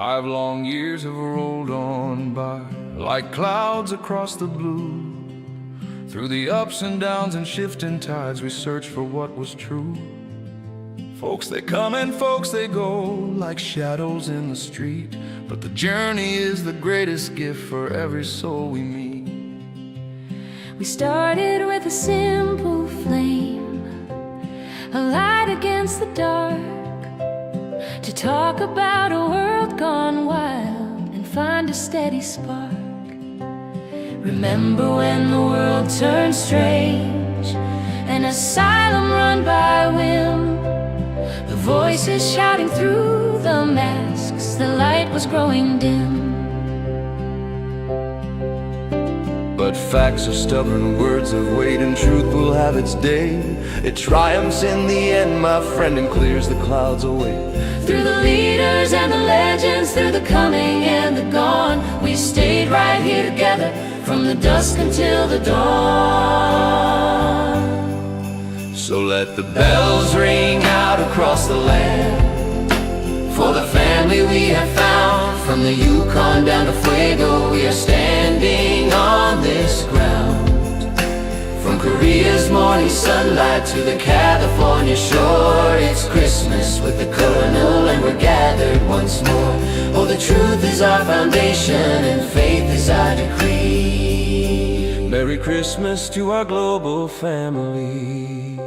5 long years have rolled on by like clouds across the blue. Through the ups and downs and shifting tides, we search for what was true. Folks they come and folks they go, like shadows in the street, but the journey is the greatest gift for every soul we meet. We started with a simple flame, a light against the dark, to talk about a world gone wild and find a steady spark. Remember when the world turned strange, an asylum run by whim, the voices shouting through the masks, the light was growing dim. But facts are stubborn, words of weight, and truth will have its day. It triumphs in the end, my friend, and clears the clouds away. Through the leaders and the legends, through the coming and the gone, we stayed right here together, from the dusk until the dawn. So let the bells ring out across the land, for the family we have found. From the Yukon down to Fuego, we are standing on this ground. From Korea's morning sunlight to the California shore, it's Christmas with the colonial and we're gathered once more. Oh, the truth is our foundation and faith is our decree. Merry Christmas to our global family.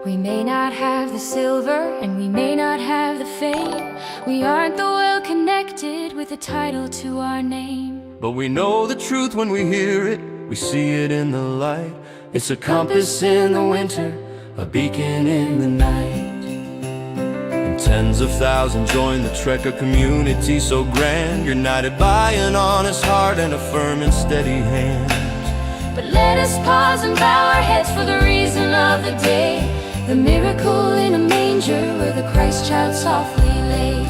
We may not have the silver and we may not have the fame, we aren't the well connected with a title to our name. But we know the truth when we hear it, we see it in the light. It's a compass in the winter, a beacon in the night. And tens of thousands join the trekker community so grand, united by an honest heart and a firm and steady hand. But let us pause and bow our heads for the reason of the day, the miracle in a manger where the Christ child softly lay.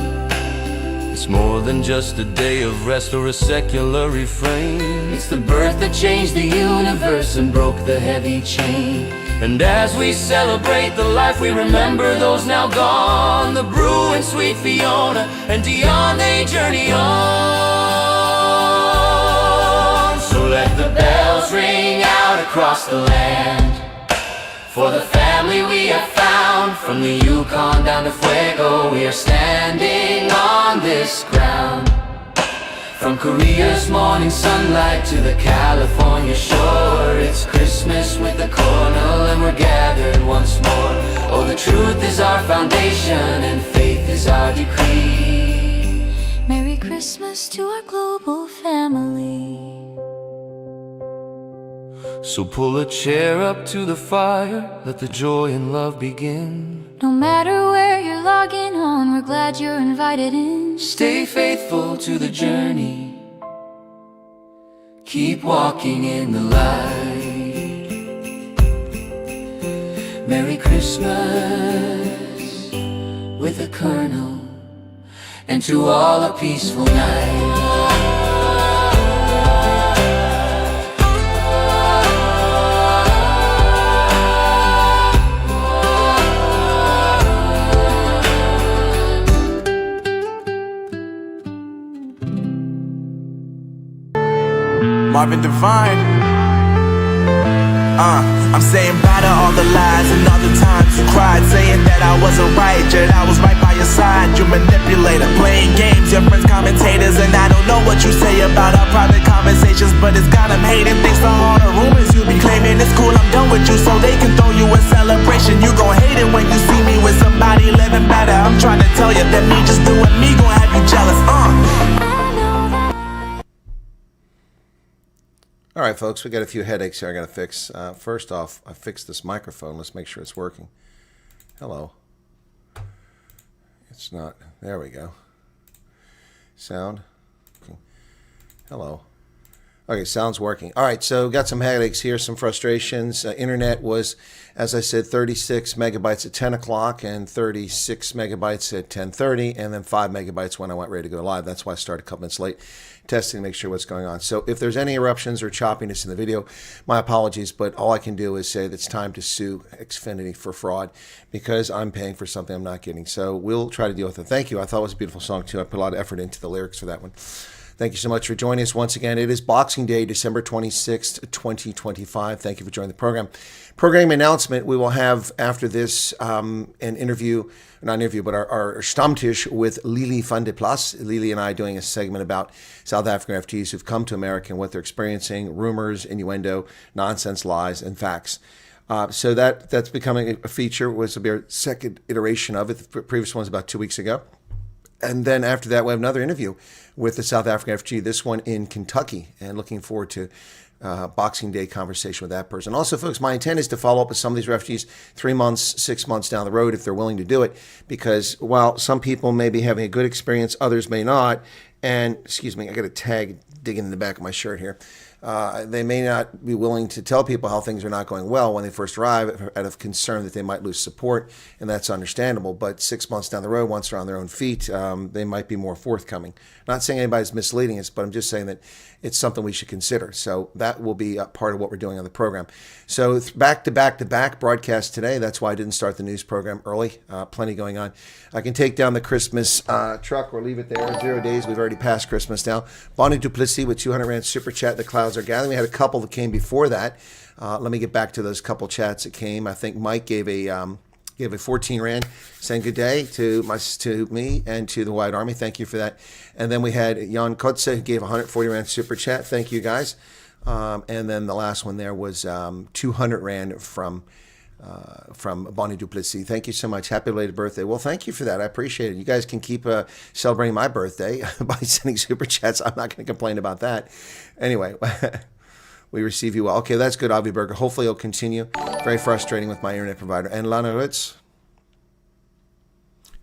It's more than just a day of rest or a secular refrain. It's the birth that changed the universe and broke the heavy chain. And as we celebrate the life, we remember those now gone, the Brew and Sweet Fiona and Dion, they journey on. So let the bells ring out across the land, for the family we have found. From the Yukon down to Fuego, we are standing on this ground. From Korea's morning sunlight to the California shore, it's Christmas with the colonial and we're gathered once more. Oh, the truth is our foundation and faith is our decree. Merry Christmas to our global family. So pull a chair up to the fire, let the joy and love begin. No matter where you're logging on, we're glad you're invited in. Stay faithful to the journey, keep walking in the light. Merry Christmas with a kernel, and to all a peaceful night. Marvin Devine. I'm saying bye to all the lies and all the times you cried, saying that I wasn't right, yet I was right by your side. You manipulator, playing games, your friends commentators, and I don't know what you say about our private conversations, but it's got them hating. Thanks to all the rumors you be claiming. It's cool, I'm done with you, so they can throw you a celebration. You gon' hate it when you see me with somebody living better. I'm trying to tell you that me just doing me gon' have you jealous. Alright folks, we got a few headaches here I gotta fix. First off, I fixed this microphone. Let's make sure it's working. Hello. It's not. There we go. Sound. Okay. Hello. Okay, sounds working. All right, so got some headaches here, some frustrations. Internet was, as I said, 36 megabytes at 10 o'clock and 36 megabytes at 10:30, and then 5 megabytes when I went ready to go live. That's why I started a couple minutes late, testing to make sure what's going on. So if there's any eruptions or choppiness in the video, my apologies, but all I can do is say that it's time to sue Xfinity for fraud because I'm paying for something I'm not getting. So we'll try to deal with it. Thank you. I thought it was a beautiful song, too. I put a lot of effort into the lyrics for that one. Thank you so much for joining us once again. It is Boxing Day, December 26th, 2025. Thank you for joining the program. Program announcement, we will have after this an interview, not an interview, but our Stammtisch with Lili van de Plas. Lili and I doing a segment about South African refugees who've come to America and what they're experiencing, rumors, innuendo, nonsense, lies, and facts. So that's becoming a feature. This will be our second iteration of it. The previous one was about 2 weeks ago. And then after that, we have another interview with the South African refugee, this one in Kentucky, and looking forward to Boxing Day conversation with that person. Also, folks, my intent is to follow up with some of these refugees 3 months, 6 months down the road if they're willing to do it, because while some people may be having a good experience, others may not. And, excuse me, I got a tag digging in the back of my shirt here. They may not be willing to tell people how things are not going well when they first arrive out of concern that they might lose support, and that's understandable. But 6 months down the road, once they're on their own feet, they might be more forthcoming. Not saying anybody's misleading us, but I'm just saying that it's something we should consider. So that will be a part of what we're doing on the program. So back-to-back broadcast today. That's why I didn't start the news program early. Plenty going on. I can take down the Christmas truck or leave it there. 0 days. We've already passed Christmas now. Bonnie Duplessis with 200 Rand Super Chat. The clouds are gathering. We had a couple that came before that. Let me get back to those couple chats that came. I think Mike gave a 14 Rand saying good day to me and to the White Army. Thank you for that. And then we had Jan Kotze who gave 140 Rand Super Chat. Thank you, guys. And then the last one there was 200 Rand from Bonnie Duplessis. Thank you so much. Happy belated birthday. Well, thank you for that. I appreciate it. You guys can keep celebrating my birthday by sending Super Chats. I'm not going to complain about that. Anyway, we receive you well. Okay, that's good, Avi Berger. Hopefully it'll continue. Very frustrating with my internet provider. And Lana Ritz,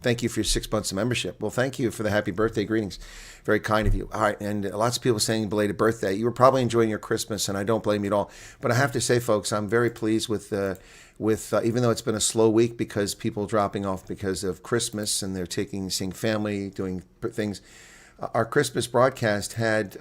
thank you for your 6 months of membership. Well, thank you for the happy birthday greetings. Very kind of you. All right, and lots of people saying belated birthday. You were probably enjoying your Christmas, and I don't blame you at all. But I have to say, folks, I'm very pleased with even though it's been a slow week because people dropping off because of Christmas and they're seeing family, doing things. Our Christmas broadcast had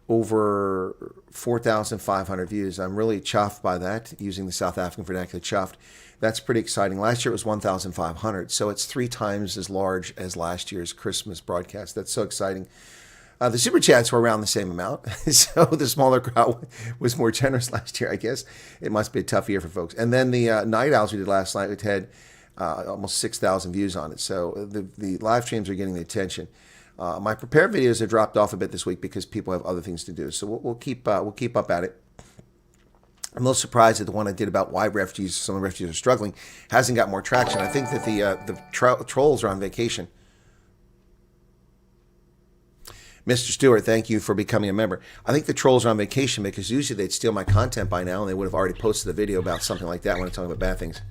over 4,500 views. I'm really chuffed by that, using the South African vernacular, chuffed. That's pretty exciting. Last year it was 1,500, so it's 3 times as large as last year's Christmas broadcast. That's so exciting. The Super Chats were around the same amount, so the smaller crowd was more generous last year, I guess. It must be a tough year for folks. And then the Night Owls we did last night, it had almost 6,000 views on it, so the live streams are getting the attention. My prepared videos have dropped off a bit this week because people have other things to do, so we'll keep up at it. I'm a little surprised that the one I did about why some of the refugees are struggling hasn't got more traction. I think that the trolls are on vacation. Mr. Stewart, thank you for becoming a member. I think the trolls are on vacation because usually they'd steal my content by now and they would have already posted a video about something like that when I'm talking about bad things.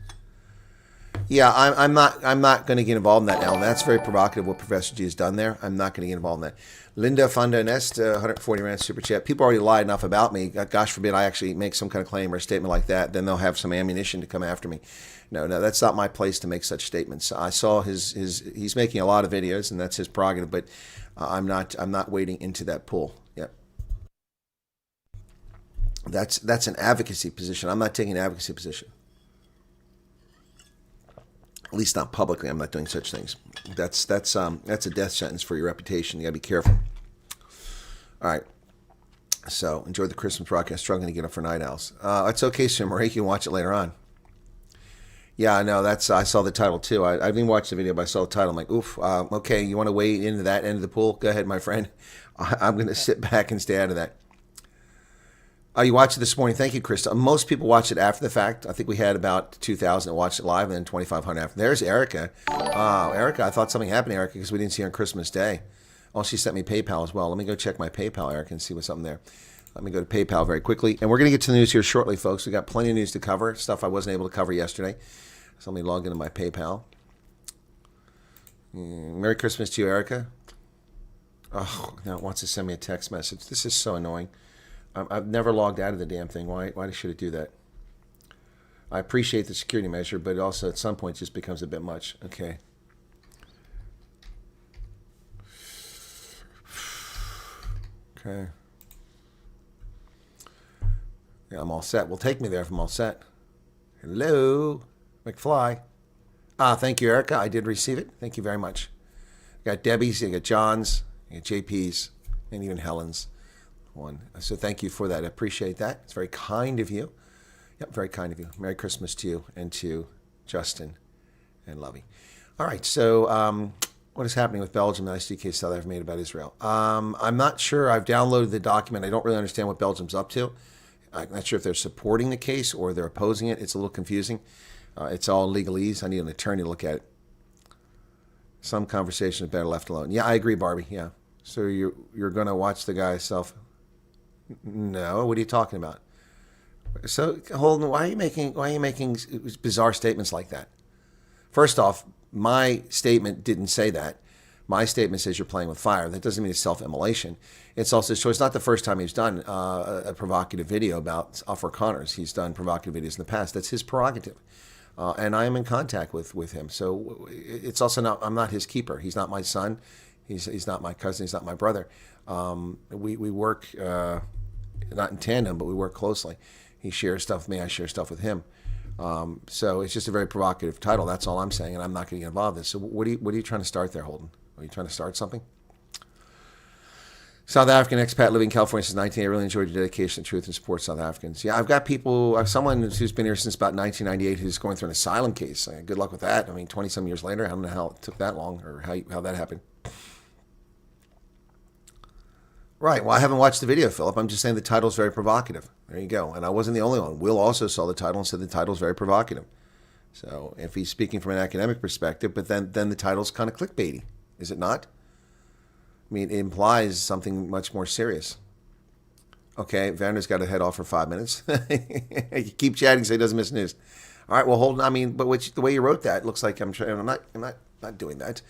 Yeah, I'm not going to get involved in that now. And that's very provocative what Professor G has done there. I'm not going to get involved in that. Linda Fonda Nest, 140 Rand Super Chat. People already lied enough about me. Gosh forbid I actually make some kind of claim or statement like that. Then they'll have some ammunition to come after me. No, that's not my place to make such statements. I saw he's making a lot of videos, and that's his prerogative. But I'm not wading into that pool. Yep. That's an advocacy position. I'm not taking an advocacy position. At least not publicly. I'm not doing such things. That's a death sentence for your reputation. You gotta be careful. All right. So enjoy the Christmas broadcast. Struggling to get up for Night Owls. It's okay, Sir Marie. You can watch it later on. Yeah, I know. I saw the title too. I didn't watch the video, but I saw the title. I'm like, oof. Okay, you want to wade into that end of the pool? Go ahead, my friend. I'm going to sit back and stay out of that. You watched it this morning. Thank you, Krista. Most people watch it after the fact. I think we had about 2,000 that watched it live and then 2,500 after. There's Erica. Erica, I thought something happened to Erica because we didn't see her on Christmas Day. Oh, she sent me PayPal as well. Let me go check my PayPal, Erica, and see what's up there. Let me go to PayPal very quickly. And we're going to get to the news here shortly, folks. We got plenty of news to cover, stuff I wasn't able to cover yesterday. So let me log into my PayPal. Merry Christmas to you, Erica. Oh, now it wants to send me a text message. This is so annoying. I've never logged out of the damn thing. Why should it do that? I appreciate the security measure, but also at some point it just becomes a bit much. Okay. Okay. Yeah, I'm all set. Well, take me there if I'm all set. Hello, McFly. Thank you, Erica. I did receive it. Thank you very much. I got Debbie's, I got John's, I got JP's, and even Helen's one. So thank you for that. I appreciate that. It's very kind of you. Yep, very kind of you. Merry Christmas to you and to Justin and Lovey. All right, so what is happening with Belgium and the ICD case South Africa made about Israel? I'm not sure. I've downloaded the document. I don't really understand what Belgium's up to. I'm not sure if they're supporting the case or they're opposing it. It's a little confusing. It's all legalese. I need an attorney to look at it. Some conversation is better left alone. Yeah, I agree, Barbie. Yeah. So you're going to watch the guy self? No. What are you talking about? So Holden, why are you making bizarre statements like that? First off, my statement didn't say that. My statement says you're playing with fire. That doesn't mean it's self-immolation. It's also so it's not the first time he's done a provocative video about Afrikaners. He's done provocative videos in the past. That's his prerogative. And I am in contact with him. So it's also not, I'm not his keeper. He's not my son. He's not my cousin. He's not my brother. We work, not in tandem, but we work closely. He shares stuff with me. I share stuff with him. So it's just a very provocative title. That's all I'm saying. And I'm not going to get involved in this. So what are you trying to start there, Holden? Are you trying to start something? South African expat living in California since 1980. I really enjoyed your dedication to truth and support South Africans. Yeah, I've got people, someone who's been here since about 1998 who's going through an asylum case. Good luck with that. I mean, 20-some years later, I don't know how it took that long or how that happened. Right. Well, I haven't watched the video, Philip. I'm just saying the title's very provocative. There you go. And I wasn't the only one. Will also saw the title and said the title's very provocative. So if he's speaking from an academic perspective, but then the title's kind of clickbaity, is it not? I mean, it implies something much more serious. Okay, Vander's got to head off for 5 minutes. You keep chatting so he doesn't miss news. All right, well, hold on. I mean, but the way you wrote that looks like I'm not doing that.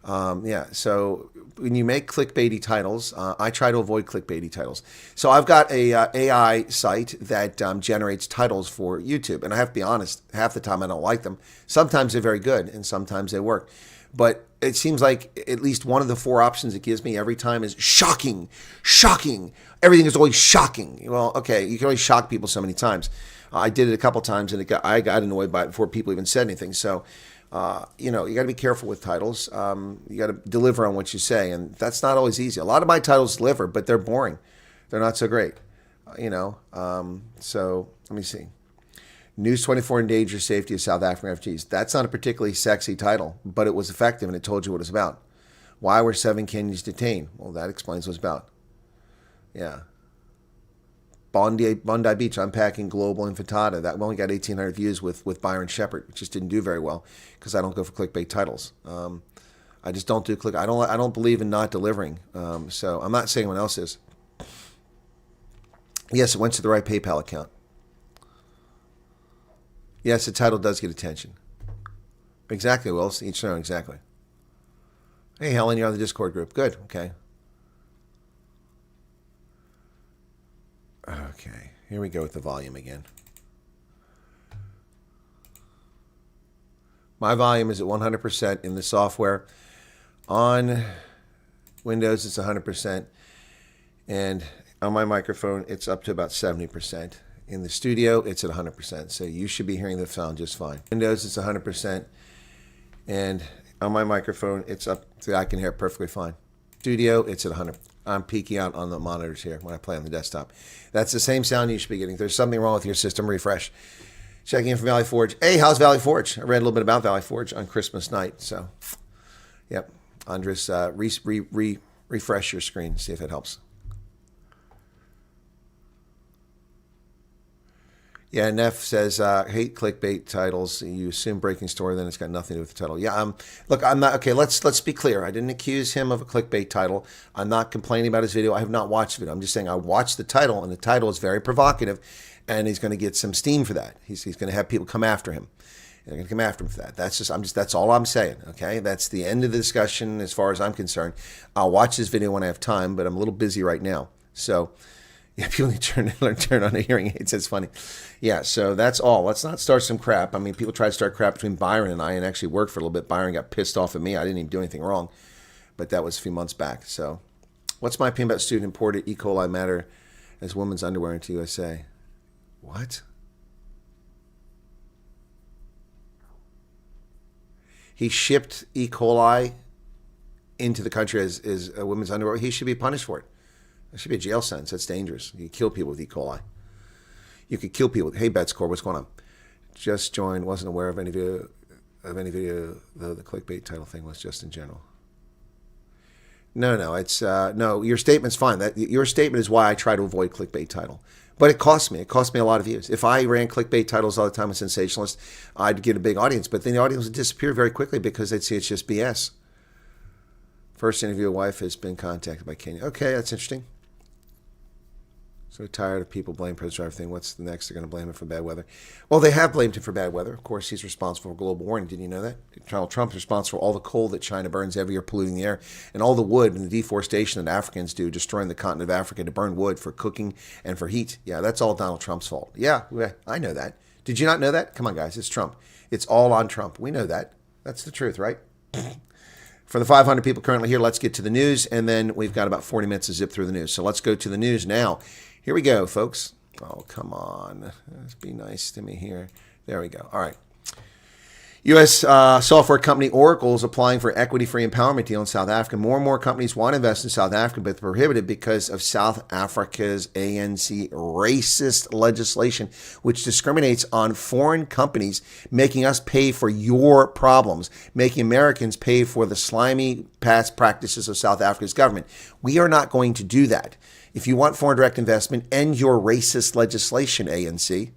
Yeah, so when you make clickbaity titles, I try to avoid clickbaity titles. So I've got a AI site that generates titles for YouTube, and I have to be honest, half the time I don't like them. Sometimes they're very good, and sometimes they work. But it seems like at least one of the 4 options it gives me every time is shocking, shocking. Everything is always shocking. Well, okay, you can only shock people so many times. I did it a couple times, and I got annoyed by it before people even said anything. So, you got to be careful with titles. You got to deliver on what you say, and that's not always easy. A lot of my titles deliver, but they're boring. They're not so great. So let me see. News 24 endangers safety of South African refugees. That's not a particularly sexy title, but it was effective and it told you what it's about. Why were 7 Kenyans detained? Well, that explains what it's about. Yeah. Bondi Beach, unpacking global infantada. That only got 1,800 views with Byron Shepard, which just didn't do very well because I don't go for clickbait titles. I just don't do click. I don't believe in not delivering. So I'm not saying anyone else is. Yes, it went to the right PayPal account. Yes, the title does get attention. Exactly, Will. Each their own, exactly. Hey, Helen, you're on the Discord group. Good, okay. Okay, here we go with the volume again. My volume is at 100% in the software. On Windows, it's 100%. And on my microphone, it's up to about 70%. In the studio, it's at 100%, so you should be hearing the sound just fine. Windows, it's 100%, and on my microphone, it's up to I can hear it perfectly fine. Studio, it's at 100. I'm peeking out on the monitors here when I play on the desktop. That's the same sound you should be getting. If there's something wrong with your system, refresh. Checking in from Valley Forge. Hey, how's Valley Forge? I read a little bit about Valley Forge on Christmas night, so, yep. Andres, refresh your screen, see if it helps. Yeah, Neff says, hate clickbait titles. You assume breaking story, then it's got nothing to do with the title. Yeah, look, I'm not, okay, let's be clear. I didn't accuse him of a clickbait title. I'm not complaining about his video. I have not watched the video. I'm just saying I watched the title, and the title is very provocative, and he's going to get some steam for that. He's going to have people come after him. They're going to come after him for that. That's all I'm saying. Okay. That's the end of the discussion as far as I'm concerned. I'll watch this video when I have time, but I'm a little busy right now. So yeah, people need to turn on the hearing aids. It's funny. Yeah. So that's all. Let's not start some crap. I mean, people try to start crap between Byron and I, and actually worked for a little bit. Byron got pissed off at me. I didn't even do anything wrong, but that was a few months back. So what's my opinion about student imported E. coli matter as women's underwear into USA? What? He shipped E. coli into the country as a women's underwear. He should be punished for it. There should be a jail sentence. That's dangerous. You kill people with E. coli. You could kill people. Hey, Betscore, what's going on? Just joined. Wasn't aware of any video. The clickbait title thing was just in general. No. It's no. Your statement's fine. Your statement is why I try to avoid clickbait title. But it costs me. It costs me a lot of views. If I ran clickbait titles all the time as sensationalist, I'd get a big audience. But then the audience would disappear very quickly because they'd see it's just BS. First interview, a wife has been contacted by Kenya. Okay, that's interesting. So tired of people blaming President for everything. What's the next? They're going to blame him for bad weather. Well, they have blamed him for bad weather. Of course, he's responsible for global warming. Didn't you know that? Donald Trump's responsible for all the coal that China burns every year, polluting the air, and all the wood and the deforestation that Africans do, destroying the continent of Africa to burn wood for cooking and for heat. Yeah, that's all Donald Trump's fault. Yeah, I know that. Did you not know that? Come on, guys. It's Trump. It's all on Trump. We know that. That's the truth, right? For the 500 people currently here, let's get to the news, and then we've got about 40 minutes to zip through the news. So let's go to the news now. Here we go, folks. Oh, come on. Let's be nice to me here. There we go. All right. U.S. software company Oracle is applying for equity-free empowerment deal in South Africa. More and more companies want to invest in South Africa, but they're prohibited because of South Africa's ANC racist legislation, which discriminates on foreign companies, making us pay for your problems, making Americans pay for the slimy past practices of South Africa's government. We are not going to do that. If you want foreign direct investment, end your racist legislation, ANC.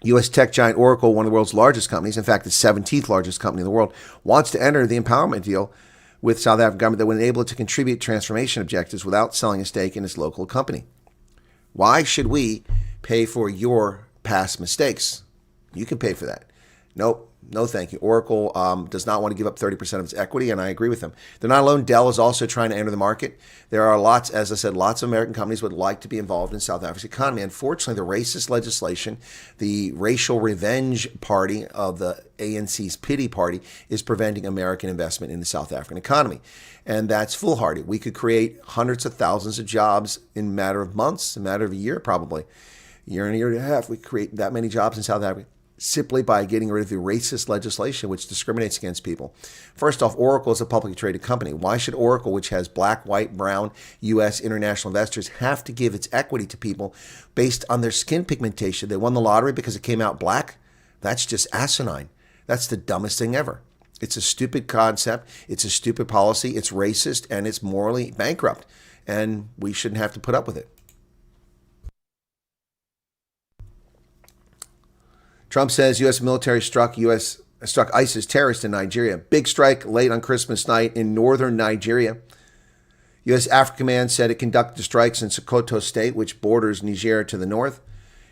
U.S. tech giant Oracle, one of the world's largest companies, in fact, the 17th largest company in the world, wants to enter the empowerment deal with South African government that would enable it to contribute transformation objectives without selling a stake in its local company. Why should we pay for your past mistakes? You can pay for that. Nope. No, thank you. Oracle does not want to give up 30% of its equity, and I agree with them. They're not alone. Dell is also trying to enter the market. There are lots, as I said, lots of American companies would like to be involved in South Africa's economy. Unfortunately, the racist legislation, the racial revenge party of the ANC's pity party, is preventing American investment in the South African economy. And that's foolhardy. We could create hundreds of thousands of jobs in a matter of months, a matter of a year probably. A year and a half, we could create that many jobs in South Africa, simply by getting rid of the racist legislation which discriminates against people. First off, Oracle is a publicly traded company. Why should Oracle, which has black, white, brown, U.S. international investors, have to give its equity to people based on their skin pigmentation? They won the lottery because it came out black? That's just asinine. That's the dumbest thing ever. It's a stupid concept. It's a stupid policy. It's racist, and it's morally bankrupt. And we shouldn't have to put up with it. Trump says U.S. military struck ISIS terrorists in Nigeria. Big strike late on Christmas night in northern Nigeria. U.S. Africa Command said it conducted the strikes in Sokoto State, which borders Niger to the north,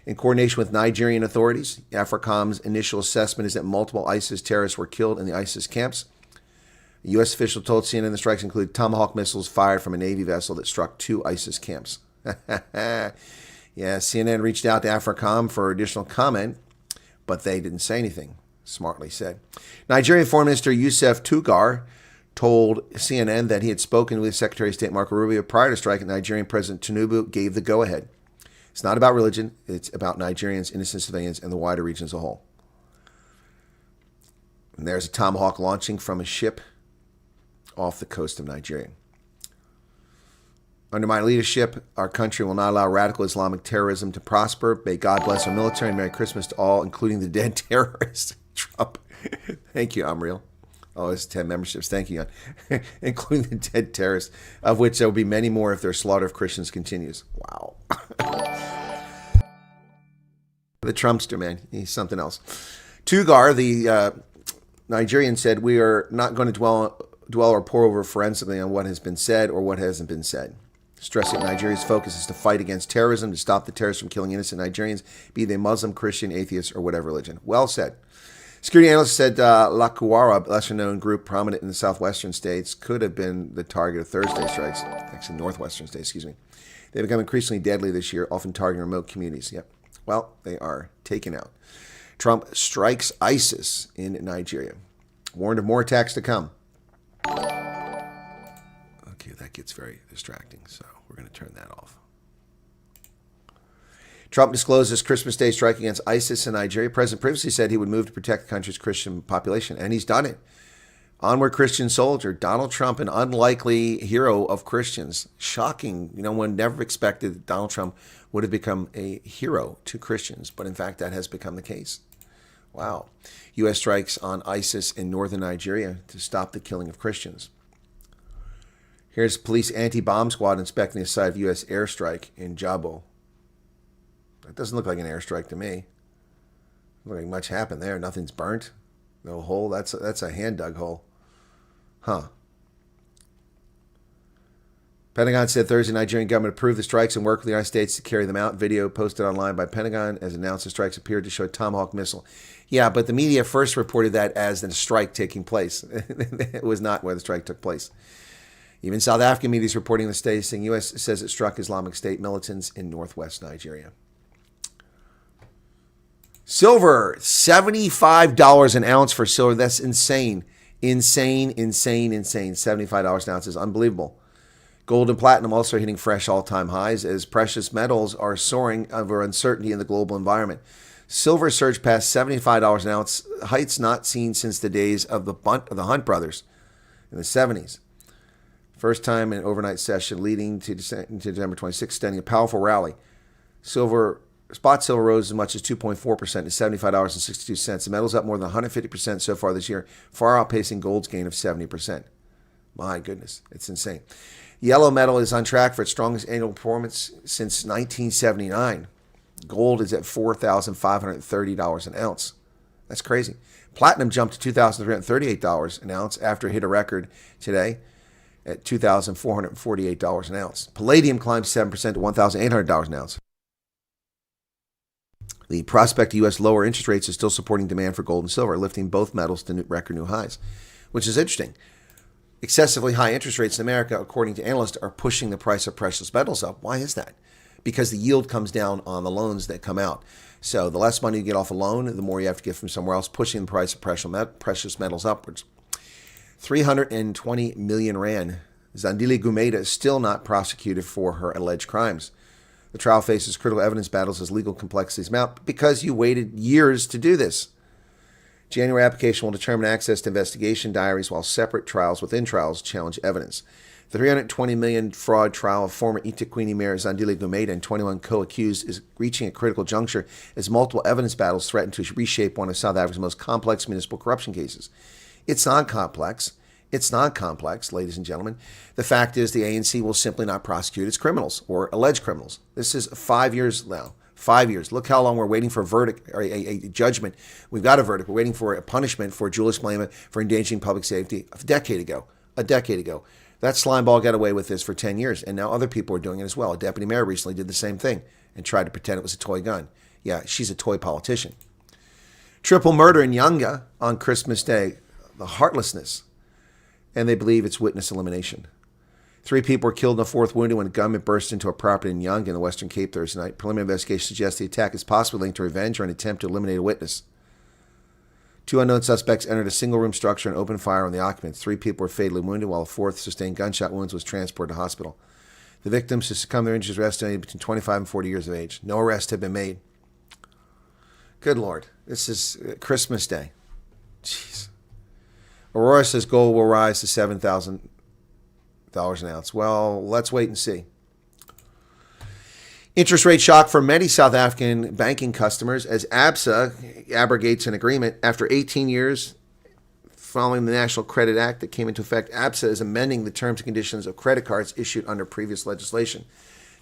in coordination with Nigerian authorities. AFRICOM's initial assessment is that multiple ISIS terrorists were killed in the ISIS camps. A U.S. official told CNN the strikes included Tomahawk missiles fired from a Navy vessel that struck 2 ISIS camps. Yeah, CNN reached out to AFRICOM for additional comment, but they didn't say anything, smartly said. Nigerian Foreign Minister Yusuf Tugar told CNN that he had spoken with Secretary of State Marco Rubio prior to striking. Nigerian President Tinubu gave the go-ahead. It's not about religion. It's about Nigerians, innocent civilians, and the wider region as a whole. And there's a Tomahawk launching from a ship off the coast of Nigeria. Under my leadership, our country will not allow radical Islamic terrorism to prosper. May God bless our military, and Merry Christmas to all, including the dead terrorists. Trump. Thank you, I'm real. Oh, it's 10 memberships. Thank you, Jan. Including the dead terrorists, of which there will be many more if their slaughter of Christians continues. Wow. The Trumpster, man. He's something else. Tugar, the Nigerian, said, "We are not going to dwell or pour over forensically on what has been said or what hasn't been said." stressing Nigeria's focus is to fight against terrorism, to stop the terrorists from killing innocent Nigerians, be they Muslim, Christian, atheist, or whatever religion. Well said. Security analysts said La Kuara, a lesser-known group prominent in the southwestern states, could have been the target of Thursday strikes. Actually, northwestern states, excuse me. They've become increasingly deadly this year, often targeting remote communities. Yep. Well, they are taken out. Trump strikes ISIS in Nigeria. Warned of more attacks to come. Okay, that gets very distracting, so we're going to turn that off. Trump disclosed his Christmas Day strike against ISIS in Nigeria. President previously said he would move to protect the country's Christian population, and he's done it. Onward Christian soldier, Donald Trump, an unlikely hero of Christians. Shocking. One never expected that Donald Trump would have become a hero to Christians, but in fact, that has become the case. Wow. U.S. strikes on ISIS in northern Nigeria to stop the killing of Christians. Here's police anti-bomb squad inspecting the site of U.S. airstrike in Jabo. That doesn't look like an airstrike to me. Doesn't look like much happened there. Nothing's burnt. No hole. That's a hand-dug hole. Huh. Pentagon said Thursday Nigerian government approved the strikes and worked with the United States to carry them out. Video posted online by Pentagon as announced the strikes appeared to show a Tomahawk missile. Yeah, but the media first reported that as a strike taking place. It was not where the strike took place. Even South African media is reporting the state saying U.S. says it struck Islamic State militants in northwest Nigeria. Silver, $75 an ounce for silver. That's insane. Insane. $75 an ounce is unbelievable. Gold and platinum also hitting fresh all-time highs as precious metals are soaring over uncertainty in the global environment. Silver surged past $75 an ounce, heights not seen since the days of the Hunt brothers in the 70s. First time in an overnight session leading to December 26th, extending a powerful rally. Spot silver rose as much as 2.4% to $75.62. The metal's up more than 150% so far this year, far outpacing gold's gain of 70%. My goodness, it's insane. Yellow metal is on track for its strongest annual performance since 1979. Gold is at $4,530 an ounce. That's crazy. Platinum jumped to $2,338 an ounce after it hit a record today at $2,448 an ounce. Palladium climbed 7% to $1,800 an ounce. The prospect of U.S. lower interest rates is still supporting demand for gold and silver, lifting both metals to record new highs, which is interesting. Excessively high interest rates in America, according to analysts, are pushing the price of precious metals up. Why is that? Because the yield comes down on the loans that come out. So the less money you get off a loan, the more you have to get from somewhere else, pushing the price of precious metals upwards. 320 million rand. Zandile Gumeda is still not prosecuted for her alleged crimes. The trial faces critical evidence battles as legal complexities mount because you waited years to do this. January application will determine access to investigation diaries while separate trials within trials challenge evidence. The 320 million fraud trial of former Itiquini Mayor Zandile Gumeda and 21 co-accused is reaching a critical juncture as multiple evidence battles threaten to reshape one of South Africa's most complex municipal corruption cases. It's not complex. It's not complex, ladies and gentlemen. The fact is the ANC will simply not prosecute its criminals or alleged criminals. This is 5 years now. 5 years. Look how long we're waiting for a verdict or a judgment. We've got a verdict. We're waiting for a punishment for Julius Malema for endangering public safety a decade ago. That slimeball got away with this for 10 years, and now other people are doing it as well. A deputy mayor recently did the same thing and tried to pretend it was a toy gun. Yeah, she's a toy politician. Triple murder in Yanga on Christmas Day. The heartlessness. And they believe it's witness elimination. 3 people were killed and a 4th wounded when a gunman burst into a property in Yanga in the Western Cape Thursday night. Preliminary investigation suggests the attack is possibly linked to revenge or an attempt to eliminate a witness. 2 unknown suspects entered a single-room structure and opened fire on the occupants. 3 people were fatally wounded, while a 4th sustained gunshot wounds was transported to hospital. The victims who succumbed to their injuries were estimated between 25 and 40 years of age. No arrests have been made. Good Lord. This is Christmas Day. Jeez. Aurora says gold will rise to $7,000 an ounce. Well, let's wait and see. Interest rate shock for many South African banking customers as ABSA abrogates an agreement. After 18 years following the National Credit Act that came into effect, ABSA is amending the terms and conditions of credit cards issued under previous legislation.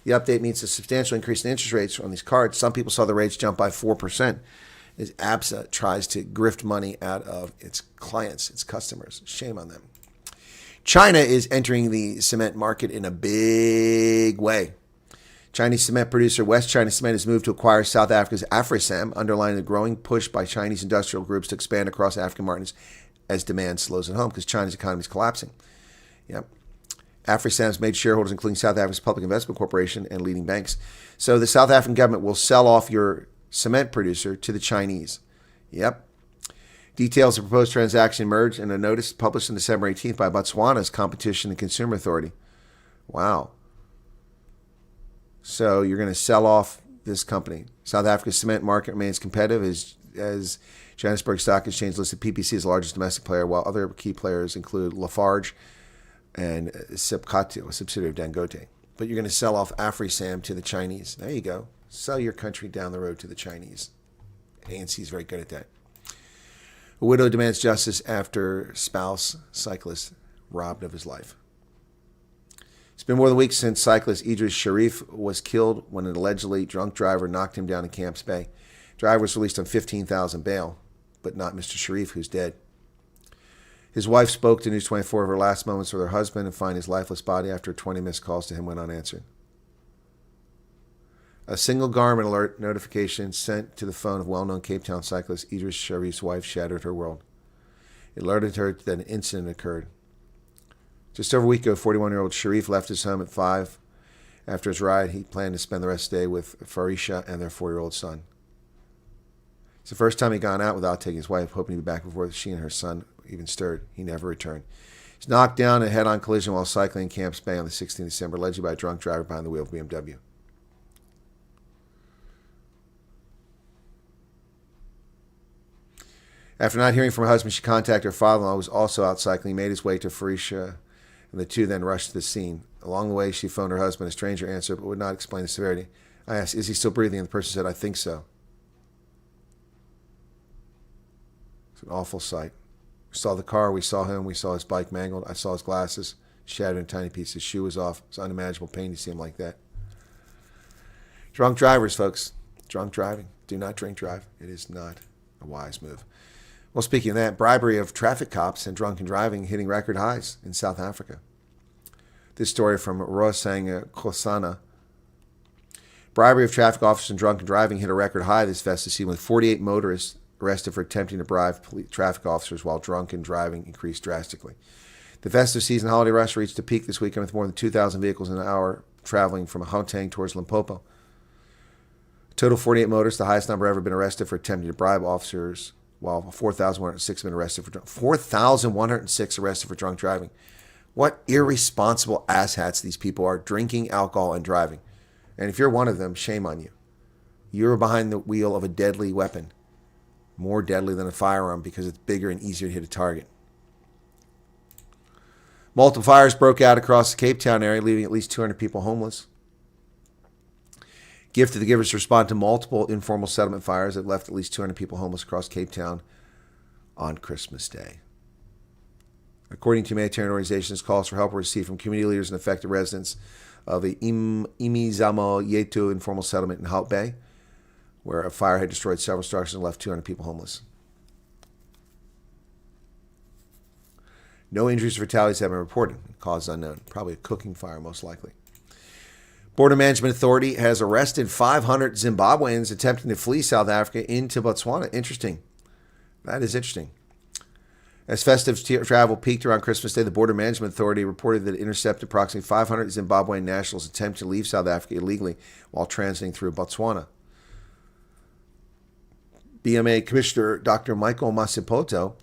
The update means a substantial increase in interest rates on these cards. Some people saw the rates jump by 4%. As ABSA tries to grift money out of its clients, its customers. Shame on them. China is entering the cement market in a big way. Chinese cement producer West China Cement has moved to acquire South Africa's AfriSam, underlining the growing push by Chinese industrial groups to expand across African markets as demand slows at home because China's economy is collapsing. Yep. AfriSam's made shareholders, including South Africa's Public Investment Corporation and leading banks. So the South African government will sell off your cement producer to the Chinese. Yep. Details of the proposed transaction emerged in a notice published on December 18th by Botswana's Competition and Consumer Authority. Wow. So you're going to sell off this company. South Africa's cement market remains competitive as Johannesburg Stock Exchange listed PPC as the largest domestic player, while other key players include Lafarge and Sipcato, a subsidiary of Dangote. But you're going to sell off AfriSam to the Chinese. There you go. Sell your country down the road to the Chinese. ANC is very good at that. A widow demands justice after spouse cyclist robbed of his life. It's been more than a week since cyclist Idris Sharif was killed when an allegedly drunk driver knocked him down in Camps Bay. Driver was released on $15,000 bail, but not Mr. Sharif, who's dead. His wife spoke to News 24 of her last moments with her husband and find his lifeless body after 20 missed calls to him went unanswered. A single garment alert notification sent to the phone of well-known Cape Town cyclist Idris Sharif's wife shattered her world. It alerted her that an incident occurred. Just over a week ago, 41-year-old Sharif left his home at 5. After his ride, he planned to spend the rest of the day with Farisha and their 4-year-old son. It's the first time he'd gone out without taking his wife, hoping to be back before she and her son even stirred. He never returned. He's knocked down in a head-on collision while cycling in Camps Bay on the 16th of December, allegedly by a drunk driver behind the wheel of a BMW. After not hearing from her husband, she contacted her father-in-law, who was also out cycling. He made his way to Farisha, and the two then rushed to the scene. Along the way, she phoned her husband. A stranger answered, but would not explain the severity. I asked, is he still breathing? And the person said, I think so. It's an awful sight. We saw the car. We saw him. We saw his bike mangled. I saw his glasses shattered in tiny pieces. His shoe was off. It's unimaginable pain to see him like that. Drunk drivers, folks. Drunk driving. Do not drink drive. It is not a wise move. Well, speaking of that, bribery of traffic cops and drunken driving hitting record highs in South Africa. This story from Rosang Khosana. Bribery of traffic officers and drunken driving hit a record high this festive season, with 48 motorists arrested for attempting to bribe traffic officers while drunken driving increased drastically. The festive season holiday rush reached a peak this weekend with more than 2,000 vehicles an hour traveling from Gauteng towards Limpopo. Total 48 motorists, the highest number ever been arrested for attempting to bribe officers, while 4,106 have been arrested for 4,106 arrested for drunk driving. What irresponsible asshats these people are, drinking alcohol and driving. And if you're one of them, shame on you. You're behind the wheel of a deadly weapon. More deadly than a firearm because it's bigger and easier to hit a target. Multiple fires broke out across the Cape Town area, leaving at least 200 people homeless. Gift to the Givers to respond to multiple informal settlement fires that left at least 200 people homeless across Cape Town on Christmas Day. According to humanitarian organizations, calls for help were received from community leaders and affected residents of the Imizamo Yetu informal settlement in Hout Bay, where a fire had destroyed several structures and left 200 people homeless. No injuries or fatalities have been reported. Cause unknown. Probably a cooking fire, most likely. Border Management Authority has arrested 500 Zimbabweans attempting to flee South Africa into Botswana. Interesting. That is interesting. As festive travel peaked around Christmas Day, the Border Management Authority reported that it intercepted approximately 500 Zimbabwean nationals attempting to leave South Africa illegally while transiting through Botswana. BMA Commissioner Dr. Michael Masipoto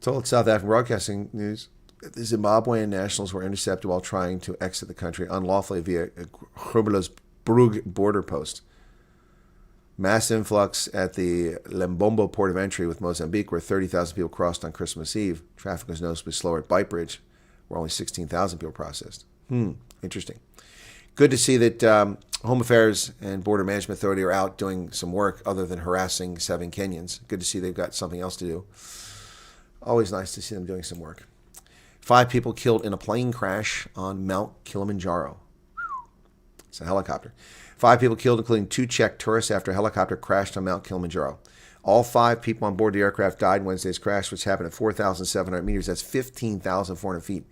told South African Broadcasting News that the Zimbabwean nationals were intercepted while trying to exit the country unlawfully via Groblersbrug border post. Mass influx at the Lembombo port of entry with Mozambique, where 30,000 people crossed on Christmas Eve. Traffic was noticeably slower at Bite Bridge, where only 16,000 people processed. Interesting. Good to see that Home Affairs and Border Management Authority are out doing some work other than harassing 7 Kenyans. Good to see they've got something else to do. Always nice to see them doing some work. 5 people killed in a plane crash on Mount Kilimanjaro. It's a helicopter. 5 people killed, including 2 Czech tourists, after a helicopter crashed on Mount Kilimanjaro. All 5 people on board the aircraft died in Wednesday's crash, which happened at 4,700 meters. That's 15,400 feet.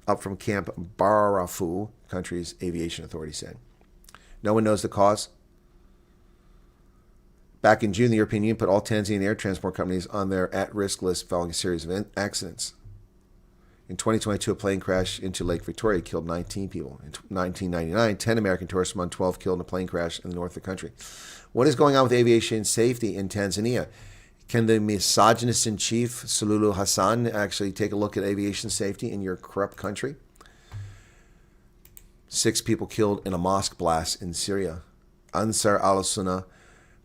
up from Camp Barafu, country's aviation authority said. No one knows the cause. Back in June, the European Union put all Tanzanian air transport companies on their at-risk list following a series of accidents. In 2022, a plane crash into Lake Victoria killed 19 people. In 1999, 10 American tourists among 12 killed in a plane crash in the north of the country. What is going on with aviation safety in Tanzania? Can the misogynist in chief, Suluhu Hassan, actually take a look at aviation safety in your corrupt country? 6 people killed in a mosque blast in Syria. Ansar al-Sunnah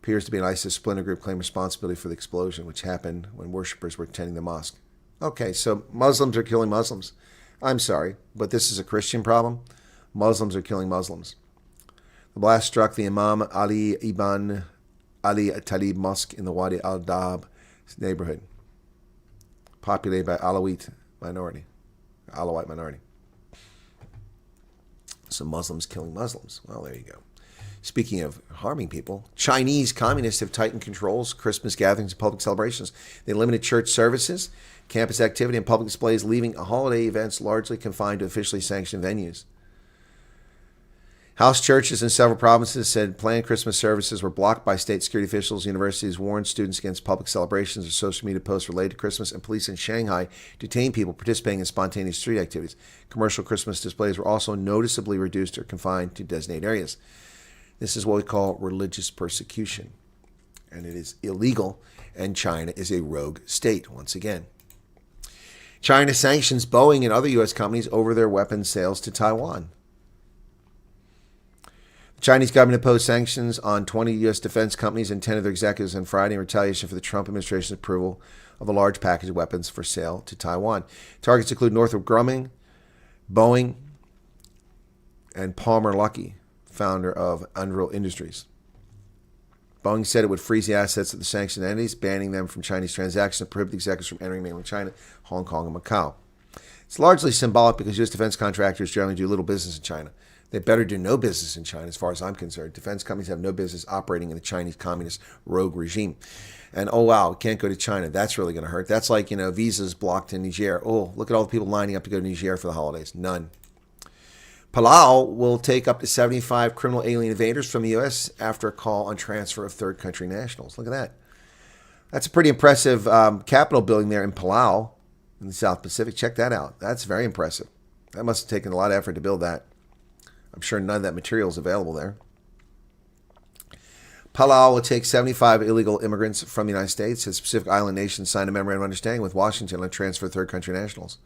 appears to be an ISIS splinter group claiming responsibility for the explosion, which happened when worshippers were attending the mosque. Okay, so Muslims are killing Muslims. I'm sorry, but this is a Christian problem. Muslims are killing Muslims. The blast struck the Imam Ali Ibn Ali Talib Mosque in the Wadi al-Dahab neighborhood, populated by Alawite minority. So Muslims killing Muslims. Well, there you go. Speaking of harming people, Chinese communists have tightened controls, Christmas gatherings, and public celebrations. They limited church services, campus activity, and public displays, leaving holiday events largely confined to officially sanctioned venues. House churches in several provinces said planned Christmas services were blocked by state security officials. Universities warned students against public celebrations or social media posts related to Christmas, and police in Shanghai detained people participating in spontaneous street activities. Commercial Christmas displays were also noticeably reduced or confined to designated areas. This is what we call religious persecution, and it is illegal, and China is a rogue state, once again. China sanctions Boeing and other U.S. companies over their weapons sales to Taiwan. The Chinese government imposed sanctions on 20 U.S. defense companies and 10 of their executives on Friday in retaliation for the Trump administration's approval of a large package of weapons for sale to Taiwan. Targets include Northrop Grumman, Boeing, and Palmer Luckey, founder of Unreal Industries. Boeing said it would freeze the assets of the sanctioned entities, banning them from Chinese transactions and prohibit the executives from entering mainland China, Hong Kong, and Macau. It's largely symbolic because U.S. defense contractors generally do little business in China. They better do no business in China, as far as I'm concerned. Defense companies have no business operating in the Chinese communist rogue regime. And, oh, wow, can't go to China. That's really going to hurt. That's like, visas blocked in Niger. Oh, look at all the people lining up to go to Niger for the holidays. None. Palau will take up to 75 criminal alien invaders from the U.S. after a call on transfer of third country nationals. Look at that. That's a pretty impressive Capitol building there in Palau in the South Pacific. Check that out. That's very impressive. That must have taken a lot of effort to build that. I'm sure none of that material is available there. Palau will take 75 illegal immigrants from the United States. Its Pacific Island nation signed a memorandum of understanding with Washington on transfer of third country nationals.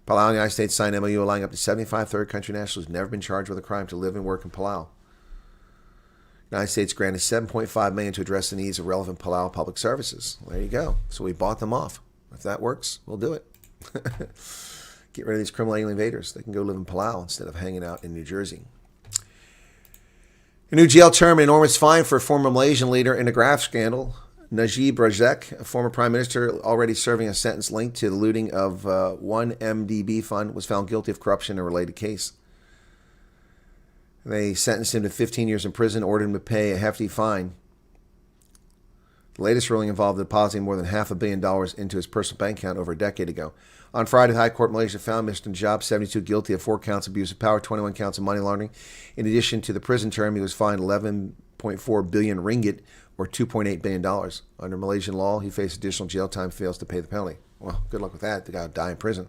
Palau and the United States signed an MOU allowing up to 75 third country nationals who have never been charged with a crime to live and work in Palau. The United States granted $7.5 million to address the needs of relevant Palau public services. Well, there you go. So we bought them off. If that works, we'll do it. Get rid of these criminal alien invaders. They can go live in Palau instead of hanging out in New Jersey. A new jail term, an enormous fine for a former Malaysian leader in a graft scandal. Najib Razak, a former prime minister already serving a sentence linked to the looting of one MDB fund, was found guilty of corruption in a related case. They sentenced him to 15 years in prison, ordered him to pay a hefty fine. The latest ruling involved depositing more than $500 million into his personal bank account over a decade ago. On Friday, the High Court of Malaysia found Mr. Najib, 72, guilty of 4 counts of abuse of power, 21 counts of money laundering. In addition to the prison term, he was fined 11.4 billion ringgit, or $2.8 billion. Under Malaysian law, he faced additional jail time if he fails to pay the penalty. Well, good luck with that. The guy will die in prison.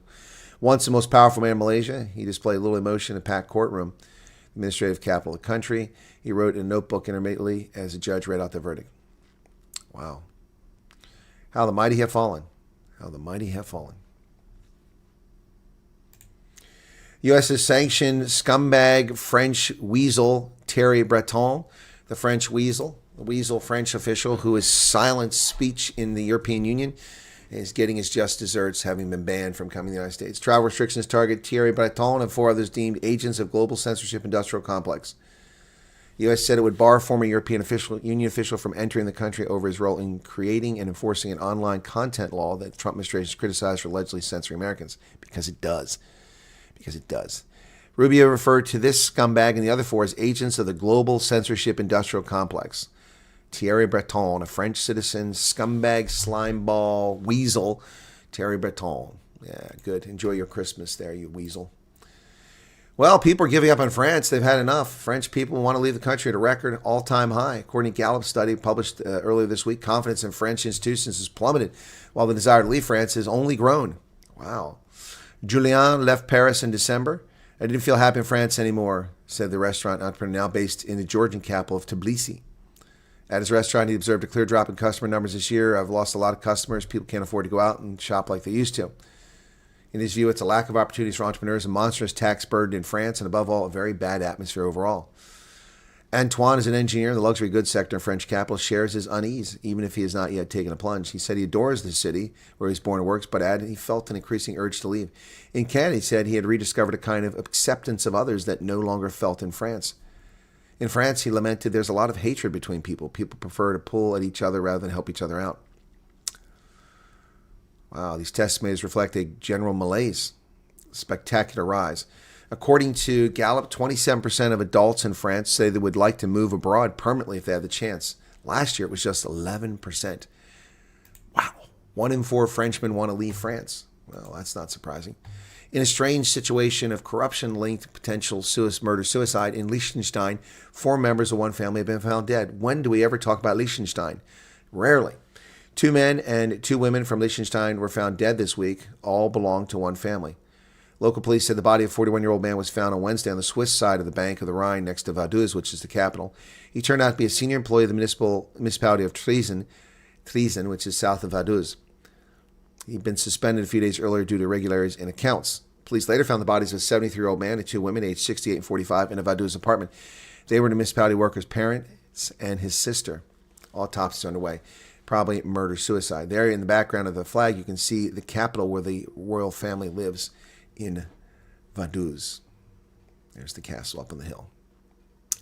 Once the most powerful man in Malaysia, he displayed little emotion in a packed courtroom, the administrative capital of the country. He wrote in a notebook intermittently as the judge read out the verdict. Wow. How the mighty have fallen. How the mighty have fallen. U.S. has sanctioned scumbag French weasel Thierry Breton, the French weasel, the weasel French official who has silenced speech in the European Union and is getting his just desserts, having been banned from coming to the United States. Travel restrictions target Thierry Breton and 4 others deemed agents of global censorship industrial complex. The U.S. said it would bar former European Union official from entering the country over his role in creating and enforcing an online content law that the Trump administration has criticized for allegedly censoring Americans. Because it does. Because it does. Rubio referred to this scumbag and the other 4 as agents of the global censorship industrial complex. Thierry Breton, a French citizen, scumbag, slimeball, weasel, Thierry Breton. Yeah, good. Enjoy your Christmas there, you weasel. Well, people are giving up on France. They've had enough. French people want to leave the country at a record all-time high. According to Gallup's study published earlier this week, confidence in French institutions has plummeted, while the desire to leave France has only grown. Wow. Julien left Paris in December. I didn't feel happy in France anymore, said the restaurant entrepreneur now based in the Georgian capital of Tbilisi. At his restaurant, he observed a clear drop in customer numbers this year. I've lost a lot of customers. People can't afford to go out and shop like they used to. In his view, it's a lack of opportunities for entrepreneurs, a monstrous tax burden in France, and above all, a very bad atmosphere overall. Antoine is an engineer in the luxury goods sector in French capital, shares his unease, even if he has not yet taken a plunge. He said he adores the city where he's born and works, but added he felt an increasing urge to leave. In Canada, he said he had rediscovered a kind of acceptance of others that no longer felt in France. In France, he lamented there's a lot of hatred between people. People prefer to pull at each other rather than help each other out. Wow, these testimonies reflect a general malaise, spectacular rise. According to Gallup, 27% of adults in France say they would like to move abroad permanently if they had the chance. Last year, it was just 11%. Wow. 1 in 4 Frenchmen want to leave France. Well, that's not surprising. In a strange situation of corruption-linked potential murder-suicide in Liechtenstein, 4 members of one family have been found dead. When do we ever talk about Liechtenstein? Rarely. 2 men and 2 women from Liechtenstein were found dead this week. All belonged to one family. Local police said the body of a 41-year-old man was found on Wednesday on the Swiss side of the bank of the Rhine next to Vaduz, which is the capital. He turned out to be a senior employee of the municipality of Triesen, which is south of Vaduz. He'd been suspended a few days earlier due to irregularities in accounts. Police later found the bodies of a 73-year-old man and 2 women, aged 68 and 45, in a Vaduz apartment. They were the municipality worker's parents and his sister. Autopsies are underway. Probably murder-suicide. There in the background of the flag, you can see the capital where the royal family lives in Vaduz. There's the castle up on the hill.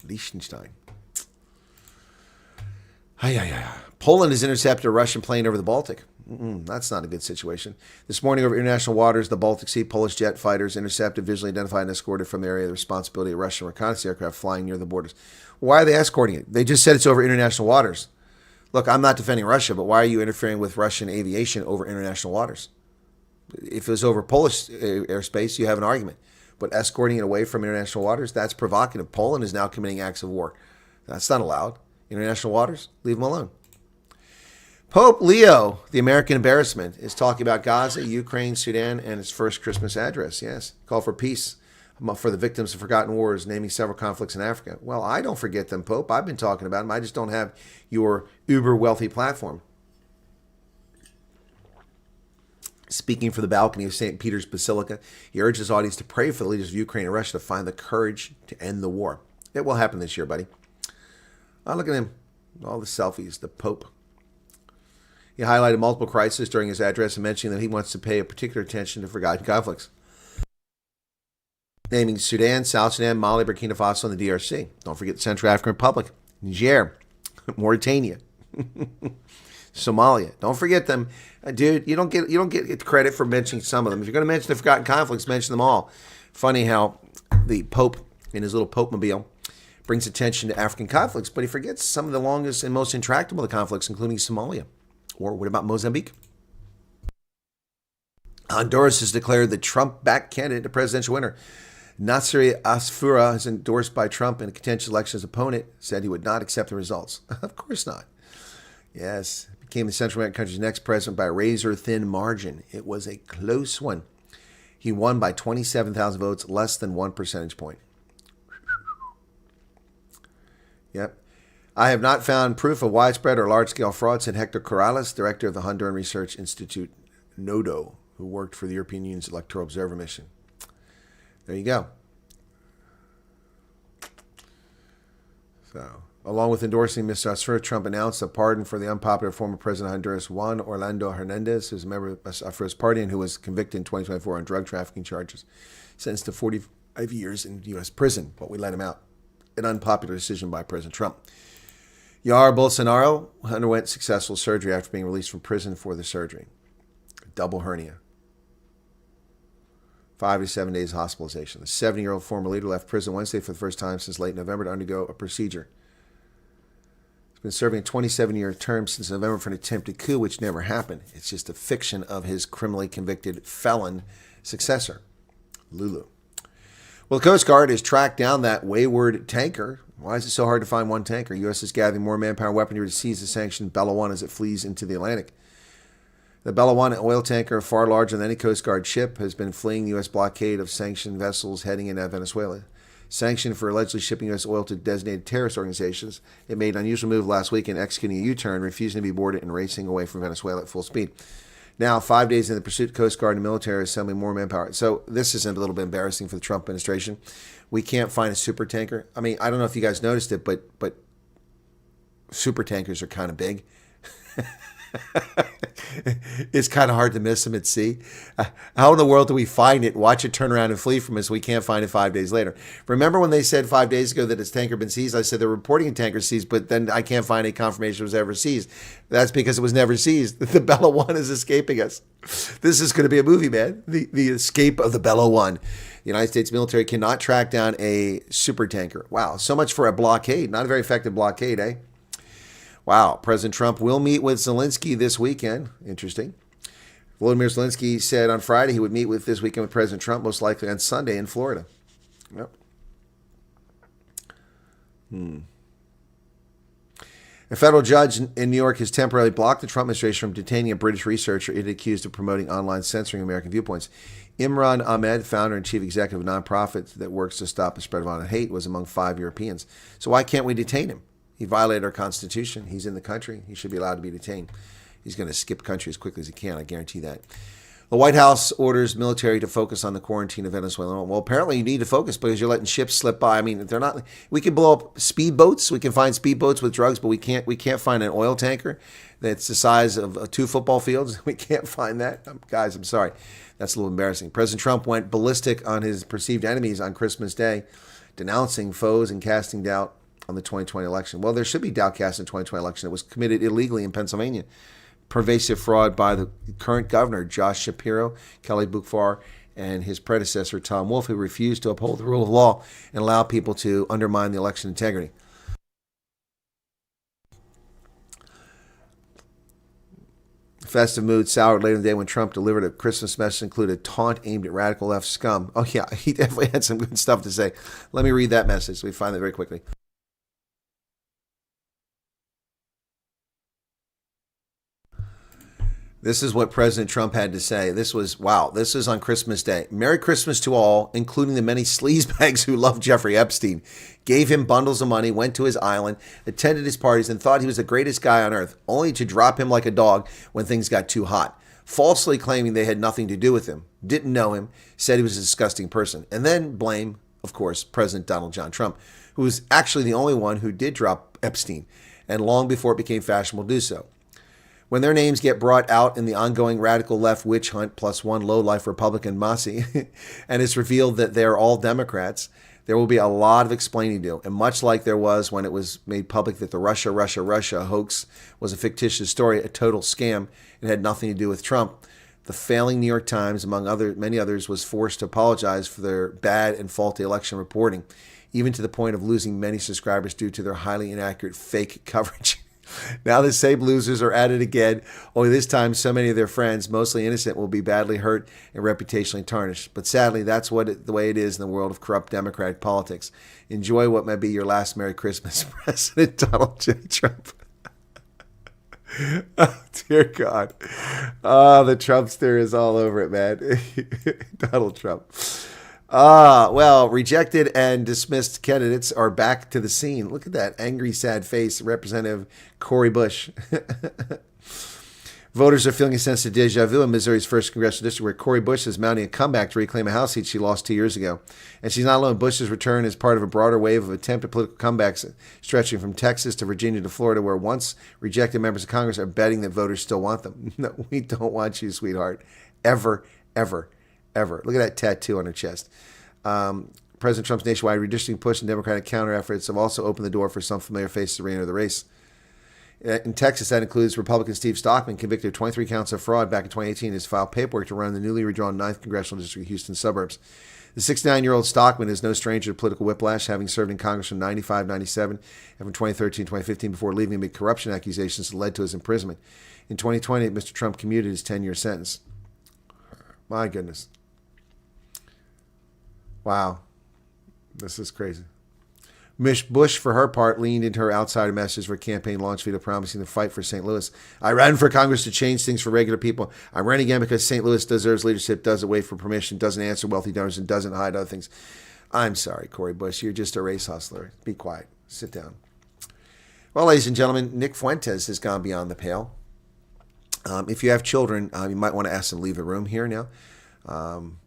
Liechtenstein. Poland has intercepted a Russian plane over the Baltic. That's not a good situation. This morning over international waters, the Baltic Sea, Polish jet fighters intercepted, visually identified, and escorted from the area the responsibility of Russian reconnaissance aircraft flying near the borders. Why are they escorting it? They just said it's over international waters. Look, I'm not defending Russia, but why are you interfering with Russian aviation over international waters? If it was over Polish airspace, you have an argument. But escorting it away from international waters, that's provocative. Poland is now committing acts of war. That's not allowed. International waters, leave them alone. Pope Leo, the American embarrassment, is talking about Gaza, Ukraine, Sudan, and his first Christmas address. Yes, call for peace for the victims of forgotten wars, naming several conflicts in Africa. Well, I don't forget them, Pope. I've been talking about them. I just don't have your uber-wealthy platform. Speaking from the balcony of St. Peter's Basilica, he urged his audience to pray for the leaders of Ukraine and Russia to find the courage to end the war. It will happen this year, buddy. Oh, look at him. All the selfies, the Pope. He highlighted multiple crises during his address and mentioning that he wants to pay particular attention to forgotten conflicts, naming Sudan, South Sudan, Mali, Burkina Faso, and the DRC. Don't forget the Central African Republic, Niger, Mauritania, Somalia. Don't forget them, dude. You don't get credit for mentioning some of them. If you're going to mention the forgotten conflicts, mention them all. Funny how the Pope in his little Pope-mobile brings attention to African conflicts, but he forgets some of the longest and most intractable of the conflicts, including Somalia. Or what about Mozambique? Honduras has declared the Trump-backed candidate a presidential winner. Nasser Asfura is endorsed by Trump in a contentious election. His opponent said he would not accept the results. Of course not. Yes, became the Central American country's next president by a razor-thin margin. It was a close one. He won by 27,000 votes, less than 1 percentage point. Yep. I have not found proof of widespread or large-scale fraud, said Hector Corrales, director of the Honduran Research Institute, NODO, who worked for the European Union's Electoral Observer Mission. There you go. So, along with endorsing Mr. Asfura, Trump announced a pardon for the unpopular former president of Honduras, Juan Orlando Hernandez, who's a member of Asfura's party and who was convicted in 2024 on drug trafficking charges, sentenced to 45 years in U.S. prison, but we let him out. An unpopular decision by President Trump. Jair Bolsonaro underwent successful surgery after being released from prison for the surgery. Double hernia. 5 to 7 days hospitalization. The 70-year-old former leader left prison Wednesday for the first time since late November to undergo a procedure. He's been serving a 27-year term since November for an attempted coup, which never happened. It's just a fiction of his criminally convicted felon successor, Lulu. Well, the Coast Guard has tracked down that wayward tanker. Why is it so hard to find one tanker? U.S. is gathering more manpower and weaponry to seize the sanctioned Bella One as it flees into the Atlantic. The Bella One, an oil tanker far larger than any Coast Guard ship, has been fleeing the U.S. blockade of sanctioned vessels heading into Venezuela. Sanctioned for allegedly shipping U.S. oil to designated terrorist organizations, it made an unusual move last week in executing a U-turn, refusing to be boarded and racing away from Venezuela at full speed. Now, 5 days in the pursuit, Coast Guard and military are assembling more manpower. So this is a little bit embarrassing for the Trump administration. We can't find a super tanker. I mean, I don't know if you guys noticed it, but super tankers are kind of big. It's kind of hard to miss them at sea. How in the world do we find it, watch it turn around and flee from us? We can't find it 5 days later. Remember when they said 5 days ago that its tanker had been seized? I said they're reporting a tanker seized, but then I can't find any confirmation it was ever seized. That's because it was never seized. The Bella One is escaping us. This is going to be a movie, man. The escape of the Bella One. The United States military cannot track down a super tanker. Wow, so much for a blockade. Not a very effective blockade, eh? Wow, President Trump will meet with Zelensky this weekend. Interesting. Volodymyr Zelensky said on Friday he would meet with this weekend with President Trump, most likely on Sunday in Florida. Yep. A federal judge in New York has temporarily blocked the Trump administration from detaining a British researcher it accused of promoting online censoring American viewpoints. Imran Ahmed, founder and chief executive of a nonprofit that works to stop the spread of violent hate, was among 5 Europeans. So why can't we detain him? He violated our Constitution. He's in the country. He should be allowed to be detained. He's going to skip country as quickly as he can. I guarantee that. The White House orders military to focus on the quarantine of Venezuela. Well, apparently you need to focus because you're letting ships slip by. I mean, they're not. We can blow up speedboats. We can find speedboats with drugs, but we can't find an oil tanker that's the size of 2 football fields. We can't find that. Guys, I'm sorry. That's a little embarrassing. President Trump went ballistic on his perceived enemies on Christmas Day, denouncing foes and casting doubt on the 2020 election. Well, there should be doubt cast in the 2020 election. It was committed illegally in Pennsylvania. Pervasive fraud by the current governor, Josh Shapiro, Kelly Bukvar, and his predecessor, Tom Wolf, who refused to uphold the rule of law and allow people to undermine the election integrity. Festive mood soured later in the day when Trump delivered a Christmas message included a taunt aimed at radical left scum. Oh, yeah, he definitely had some good stuff to say. Let me read that message. We find that very quickly. This is what President Trump had to say. This was, wow, this is on Christmas Day. Merry Christmas to all, including the many sleazebags who love Jeffrey Epstein, gave him bundles of money, went to his island, attended his parties, and thought he was the greatest guy on earth, only to drop him like a dog when things got too hot, falsely claiming they had nothing to do with him, didn't know him, said he was a disgusting person, and then blame, of course, President Donald John Trump, who was actually the only one who did drop Epstein, and long before it became fashionable to do so. When their names get brought out in the ongoing radical left witch hunt plus one lowlife Republican Massey, and it's revealed that they're all Democrats, there will be a lot of explaining to do. And much like there was when it was made public that the Russia hoax was a fictitious story, a total scam, and had nothing to do with Trump, the failing New York Times, among many others, was forced to apologize for their bad and faulty election reporting, even to the point of losing many subscribers due to their highly inaccurate fake coverage. Now the same losers are at it again, only this time so many of their friends, mostly innocent, will be badly hurt and reputationally tarnished. But sadly, that's the way it is in the world of corrupt Democratic politics. Enjoy what may be your last Merry Christmas, President Donald J. Trump. Oh, dear God. Oh, the Trumpster is all over it, man. Donald Trump. Well, rejected and dismissed candidates are back to the scene. Look at that angry, sad face, Representative Cori Bush. Voters are feeling a sense of deja vu in Missouri's 1st Congressional District, where Cori Bush is mounting a comeback to reclaim a House seat she lost 2 years ago. And she's not alone. Bush's return is part of a broader wave of attempted political comebacks stretching from Texas to Virginia to Florida, where once rejected members of Congress are betting that voters still want them. No, we don't want you, sweetheart. Ever, ever, ever. Look at that tattoo on her chest. President Trump's nationwide redistricting push and Democratic counter efforts have also opened the door for some familiar faces to re-enter the race. In Texas, that includes Republican Steve Stockman, convicted of 23 counts of fraud back in 2018, has filed paperwork to run the newly redrawn 9th Congressional District of Houston suburbs. The 69-year-old Stockman is no stranger to political whiplash, having served in Congress from 95, 97, and from 2013 to 2015 before leaving amid corruption accusations that led to his imprisonment. In 2020, Mr. Trump commuted his 10-year sentence. My goodness. Wow. This is crazy. Miss Bush, for her part, leaned into her outsider message for a campaign launch video promising to fight for St. Louis. I ran for Congress to change things for regular people. I'm running again because St. Louis deserves leadership, doesn't wait for permission, doesn't answer wealthy donors, and doesn't hide other things. I'm sorry, Cori Bush. You're just a race hustler. Be quiet. Sit down. Well, ladies and gentlemen, Nick Fuentes has gone beyond the pale. If you have children, you might want to ask them to leave the room here now.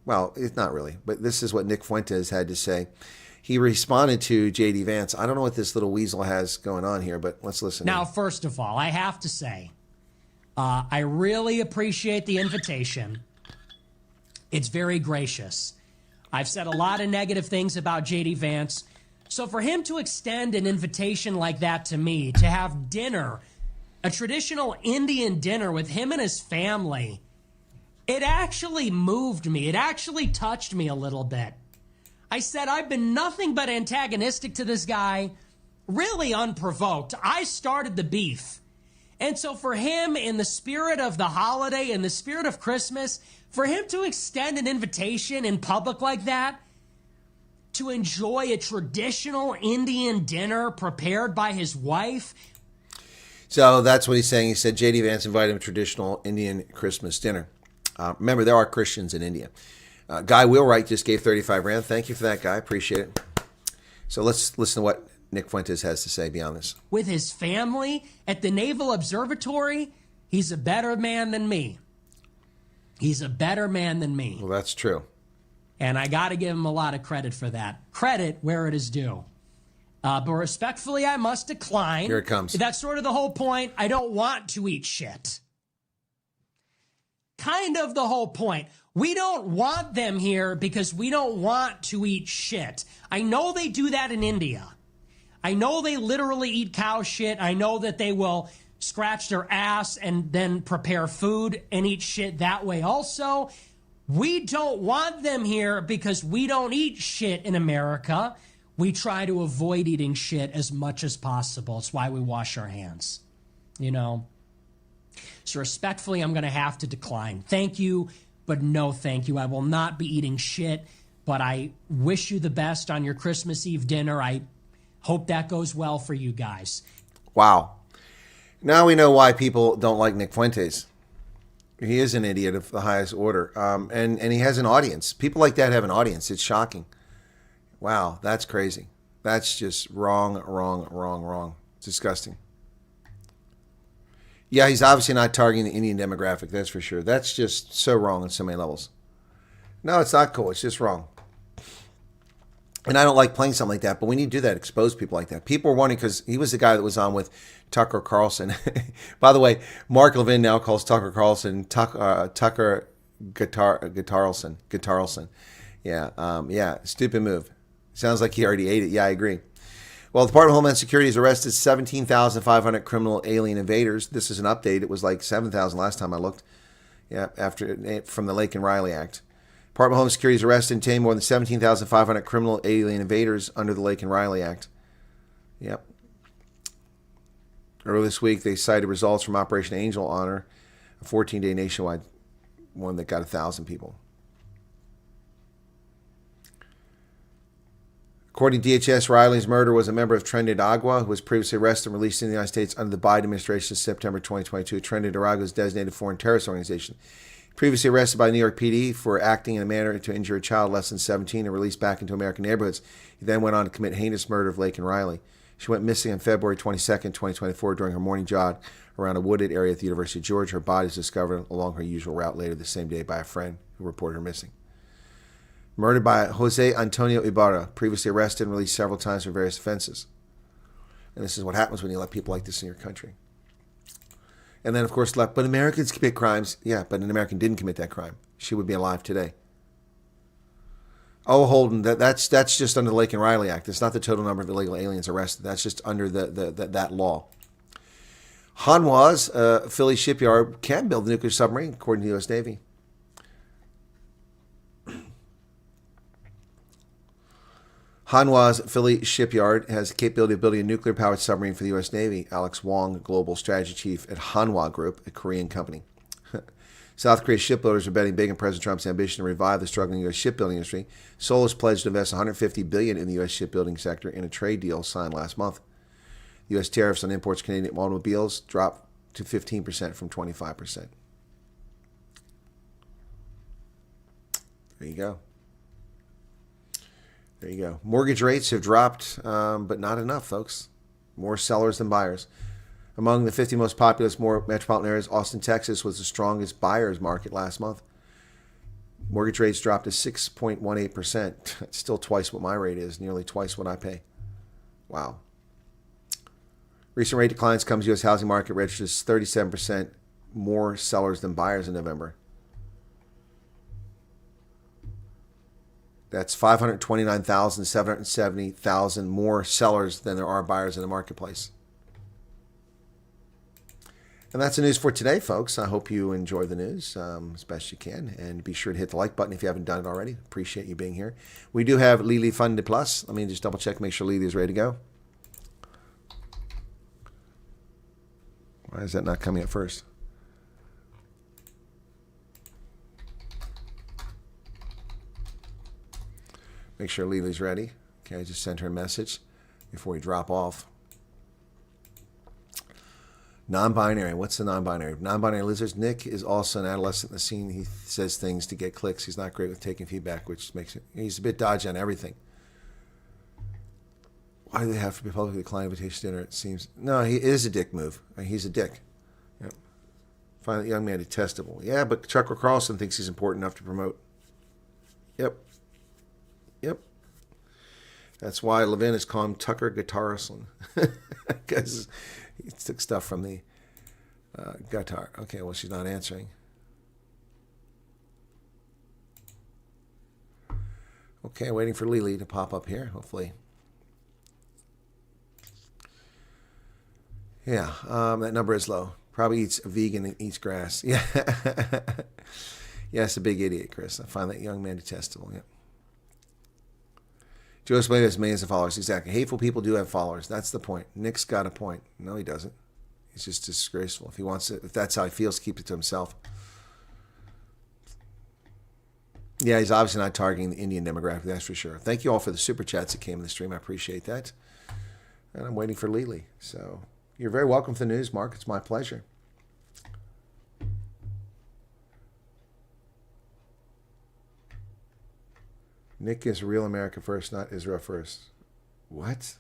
Well, it's not really, but this is what Nick Fuentes had to say. He responded to J.D. Vance. I don't know what this little weasel has going on here, but let's listen. Now, first of all, I have to say, I really appreciate the invitation. It's very gracious. I've said a lot of negative things about J.D. Vance. So for him to extend an invitation like that to me, to have dinner, a traditional Indian dinner with him and his family, it actually moved me. It actually touched me a little bit. I said, I've been nothing but antagonistic to this guy, really unprovoked. I started the beef. And so for him, in the spirit of the holiday, in the spirit of Christmas, for him to extend an invitation in public like that, to enjoy a traditional Indian dinner prepared by his wife. So that's what he's saying. He said J.D. Vance invited him to traditional Indian Christmas dinner. Remember, there are Christians in India. Guy Wheelwright just gave 35 Rand. Thank you for that, Guy. Appreciate it. So let's listen to what Nick Fuentes has to say beyond this. With his family at the Naval Observatory, he's a better man than me. He's a better man than me. Well, that's true. And I got to give him a lot of credit for that. Credit where it is due. But respectfully, I must decline. Here it comes. That's sort of the whole point. I don't want to eat shit. Kind of the whole point. We don't want them here because we don't want to eat shit. I know they do that in India. I know they literally eat cow shit. I know that they will scratch their ass and then prepare food and eat shit that way also. We don't want them here because we don't eat shit in America. We try to avoid eating shit as much as possible. It's why we wash our hands, you know. So respectfully, I'm going to have to decline. Thank you, but no thank you. I will not be eating shit, but I wish you the best on your Christmas Eve dinner. I hope that goes well for you guys. Wow. Now we know why people don't like Nick Fuentes. He is an idiot of the highest order. And he has an audience. People like that have an audience. It's shocking. Wow, that's crazy. That's just wrong. It's disgusting. Yeah, he's obviously not targeting the Indian demographic, that's for sure. That's just so wrong on so many levels. No, it's not cool. It's just wrong. And I don't like playing something like that, but we need to do that, expose people like that. People are wondering, because he was the guy that was on with Tucker Carlson. By the way, Mark Levin now calls Tucker Carlson Tucker Guitarlson. Yeah, stupid move. Sounds like he already ate it. Yeah, I agree. Well, the Department of Homeland Security has arrested 17,500 criminal alien invaders. This is an update. It was like 7,000 last time I looked. Yeah, from the Lake and Riley Act. Department of Homeland Security has arrested and detained more than 17,500 criminal alien invaders under the Lake and Riley Act. Yep. Earlier this week, they cited results from Operation Angel Honor, a 14-day nationwide one that got 1,000 people. According to DHS, Riley's murder was a member of Tren de Agua, who was previously arrested and released in the United States under the Biden administration in September 2022. Tren de Agua is a designated foreign terrorist organization. Previously arrested by New York PD for acting in a manner to injure a child less than 17 and released back into American neighborhoods. He then went on to commit heinous murder of Lake and Riley. She went missing on February 22nd, 2024 during her morning jog around a wooded area at the University of Georgia. Her body was discovered along her usual route later the same day by a friend who reported her missing. Murdered by Jose Antonio Ibarra, previously arrested and released several times for various offenses. And this is what happens when you let people like this in your country. And then, of course, but Americans commit crimes. Yeah, but an American didn't commit that crime. She would be alive today. Oh, Holden, that's just under the Lake and Riley Act. It's not the total number of illegal aliens arrested. That's just under that law. Hanwha's Philly shipyard can build a nuclear submarine, according to the U.S. Navy. Hanwha's Philly shipyard has the capability of building a nuclear-powered submarine for the U.S. Navy. Alex Wong, global strategy chief at Hanwha Group, a Korean company. South Korea shipbuilders are betting big on President Trump's ambition to revive the struggling U.S. shipbuilding industry. Seoul has pledged to invest $150 billion in the U.S. shipbuilding sector in a trade deal signed last month. U.S. tariffs on imports of Canadian automobiles dropped to 15% from 25%. There you go. There you go. Mortgage rates have dropped, but not enough, folks. More sellers than buyers. Among the 50 most populous metropolitan areas, Austin, Texas was the strongest buyer's market last month. Mortgage rates dropped to 6.18%. It's still twice what my rate is, nearly twice what I pay. Wow. Recent rate declines comes U.S. housing market registers 37% more sellers than buyers in November. That's 529,000, 770,000 more sellers than there are buyers in the marketplace. And that's the news for today, folks. I hope you enjoy the news as best you can. And be sure to hit the like button if you haven't done it already. Appreciate you being here. We do have Lily Funded Plus. Let me just double check, make sure Lily is ready to go. Why is that not coming up first? Make sure Lily's ready. Okay, I just sent her a message before we drop off. Non-binary. What's the non-binary? Non-binary lizards. Nick is also an adolescent in the scene. He says things to get clicks. He's not great with taking feedback, which makes it... He's a bit dodgy on everything. Why do they have to be publicly declined invitation to dinner? It seems... No, he is a dick move. He's a dick. Yep. Find that young man detestable. Yeah, but Tucker Carlson thinks he's important enough to promote. Yep. Yep. That's why Levin is called him Tucker Guitarson. Because he took stuff from the guitar. Okay, well, she's not answering. Okay, waiting for Lily to pop up here, hopefully. Yeah, that number is low. Probably eats vegan and eats grass. Yeah. Yes, a big idiot, Chris. I find that young man detestable. Yep. Joe Spade has millions of followers. Exactly. Hateful people do have followers. That's the point. Nick's got a point. No, he doesn't. He's just disgraceful. If he wants it, if that's how he feels, keep it to himself. Yeah, he's obviously not targeting the Indian demographic, that's for sure. Thank you all for the super chats that came in the stream. I appreciate that. And I'm waiting for Lily. So you're very welcome to the news, Mark. It's my pleasure. Nick is real America first, not Israel first. What?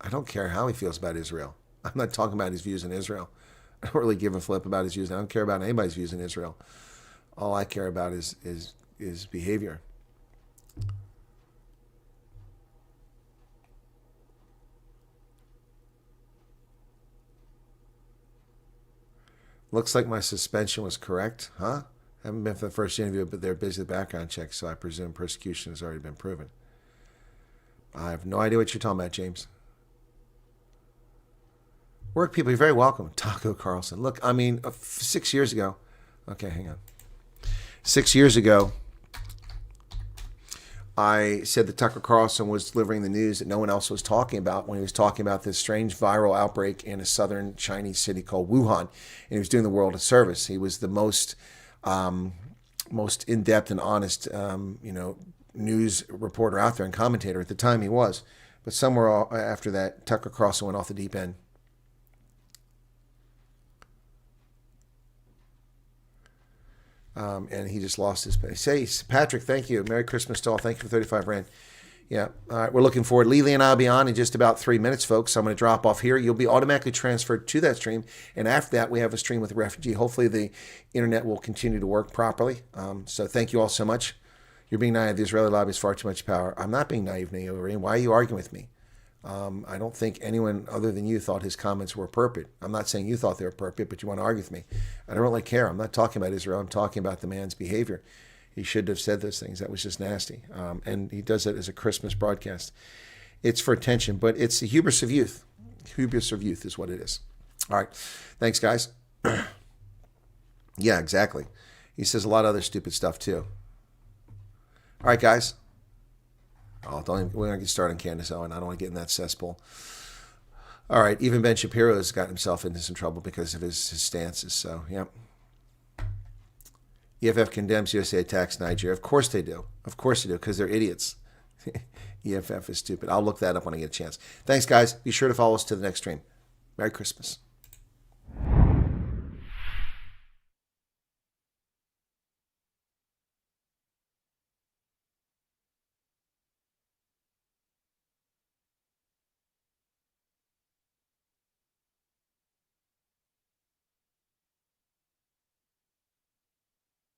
I don't care how he feels about Israel. I'm not talking about his views in Israel. I don't really give a flip about his views. I don't care about anybody's views in Israel. All I care about is behavior. Looks like my suspension was correct, huh? Haven't been for the first interview, but they're busy with background checks, so I presume persecution has already been proven. I have no idea what you're talking about, James. Work people, you're very welcome. Taco Carlson. Look, I mean, 6 years ago. Okay, hang on. 6 years ago, I said that Tucker Carlson was delivering the news that no one else was talking about when he was talking about this strange viral outbreak in a southern Chinese city called Wuhan. And he was doing the world a service. He was the most in-depth and honest, news reporter out there and commentator. At the time he was. But somewhere after that, Tucker Carlson went off the deep end. And he just lost his pace. Hey, Patrick, thank you. Merry Christmas to all. Thank you for 35 Rand. Yeah. All right. We're looking forward. Lily and I will be on in just about 3 minutes, folks. So I'm going to drop off here. You'll be automatically transferred to that stream. And after that, we have a stream with a refugee. Hopefully the internet will continue to work properly. So thank you all so much. You're being naive. The Israeli lobby has far too much power. I'm not being naive, Naomi. Why are you arguing with me? I don't think anyone other than you thought his comments were appropriate. I'm not saying you thought they were appropriate, but you want to argue with me. I don't really care. I'm not talking about Israel. I'm talking about the man's behavior. He shouldn't have said those things. That was just nasty. And he does it as a Christmas broadcast. It's for attention, but it's the hubris of youth. Hubris of youth is what it is. All right. Thanks, guys. Yeah, exactly. He says a lot of other stupid stuff, too. All right, guys. Oh, we're going to get started on Candace Owen. I don't want to get in that cesspool. All right. Even Ben Shapiro has gotten himself into some trouble because of his stances. So, yep. EFF condemns USA attacks Nigeria. Of course they do. Of course they do, because they're idiots. EFF is stupid. I'll look that up when I get a chance. Thanks, guys. Be sure to follow us to the next stream. Merry Christmas.